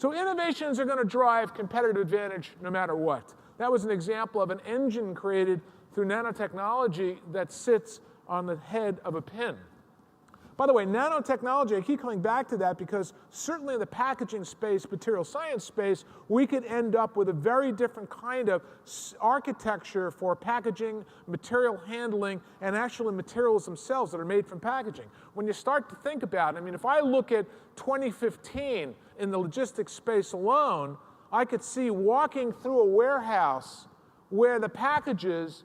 So innovations are going to drive competitive advantage no matter what. That was an example of an engine created through nanotechnology that sits on the head of a pin. By the way, nanotechnology, I keep coming back to that because certainly in the packaging space, material science space, we could end up with a very different kind of architecture for packaging, material handling, and actually materials themselves that are made from packaging. When you start to think about it, I mean, if I look at 2015 in the logistics space alone, I could see walking through a warehouse where the packages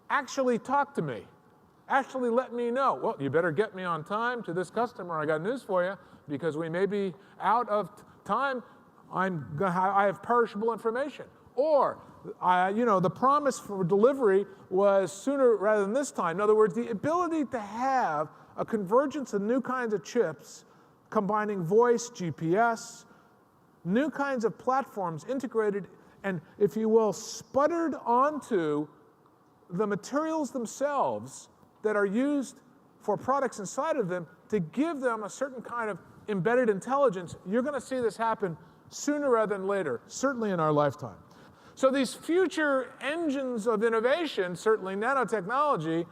actually talk to me. Actually let me know, well, you better get me on time to this customer. I got news for you because we may be out of time. I have perishable information. Or, the promise for delivery was sooner rather than this time. In other words, the ability to have a convergence of new kinds of chips, combining voice, GPS, new kinds of platforms integrated and, if you will, sputtered onto the materials themselves that are used for products inside of them to give them a certain kind of embedded intelligence. You're going to see this happen sooner rather than later, certainly in our lifetime. So these future engines of innovation, certainly nanotechnology,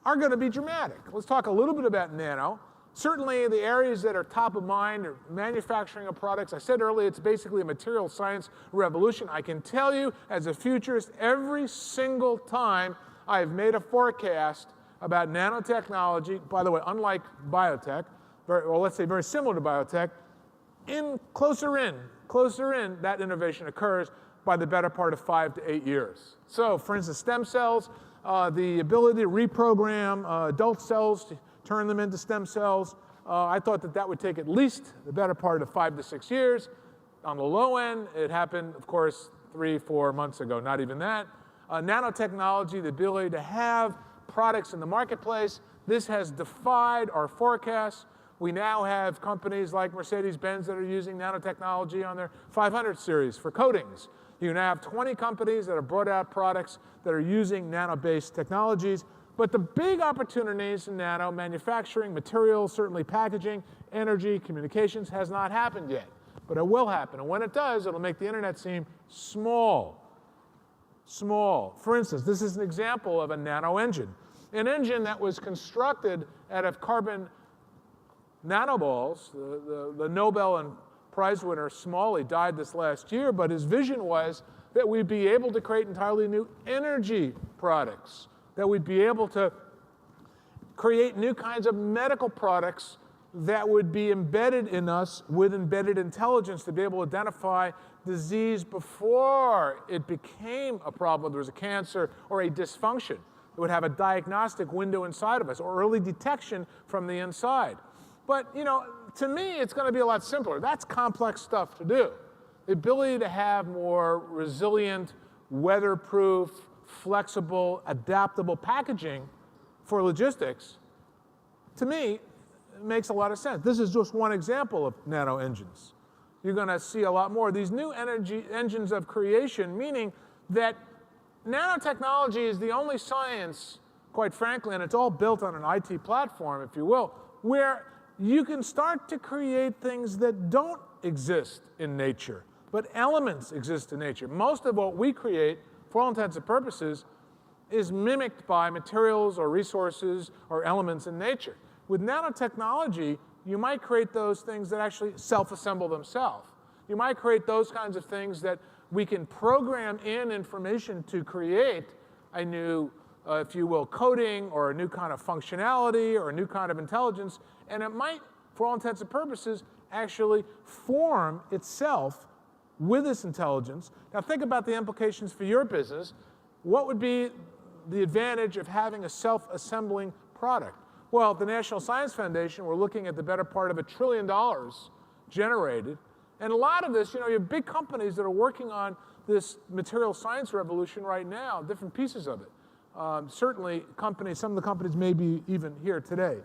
are going to be dramatic. Let's talk a little bit about nano. Certainly the areas that are top of mind are manufacturing of products. I said earlier it's basically a material science revolution. I can tell you as a futurist, every single time I've made a forecast about nanotechnology, by the way, unlike biotech, let's say very similar to biotech, closer in, that innovation occurs by the better part of 5 to 8 years. So, for instance, stem cells, the ability to reprogram adult cells, to turn them into stem cells, I thought that would take at least the better part of 5 to 6 years. On the low end, it happened, of course, 3-4 months ago, not even that. Nanotechnology, the ability to have products in the marketplace, this has defied our forecasts. We now have companies like Mercedes-Benz that are using nanotechnology on their 500 series for coatings. You now have 20 companies that have brought out products that are using nano-based technologies. But the big opportunities in nano manufacturing, materials, certainly packaging, energy, communications has not happened yet. But it will happen. And when it does, it'll make the internet seem small. Small. For instance, this is an example of a nano engine. An engine that was constructed out of carbon nanoballs. The Nobel and Prize winner Smalley died this last year, but his vision was that we'd be able to create entirely new energy products, that we'd be able to create new kinds of medical products that would be embedded in us with embedded intelligence to be able to identify disease before it became a problem. There was a cancer or a dysfunction. It would have a diagnostic window inside of us or early detection from the inside. But, to me, it's going to be a lot simpler. That's complex stuff to do. The ability to have more resilient, weatherproof, flexible, adaptable packaging for logistics, to me, makes a lot of sense. This is just one example of nano engines. You're going to see a lot more. These new energy engines of creation, meaning that nanotechnology is the only science, quite frankly, and it's all built on an IT platform, if you will, where you can start to create things that don't exist in nature, but elements exist in nature. Most of what we create, for all intents and purposes, is mimicked by materials or resources or elements in nature. With nanotechnology, you might create those things that actually self-assemble themselves. You might create those kinds of things that we can program in information to create a new, if you will, coding or a new kind of functionality or a new kind of intelligence, and it might, for all intents and purposes, actually form itself with this intelligence. Now think about the implications for your business. What would be the advantage of having a self-assembling product? Well, at the National Science Foundation, we're looking at the better part of $1 trillion generated. And a lot of this, you have big companies that are working on this material science revolution right now, different pieces of it. Certainly, some of the companies may be even here today.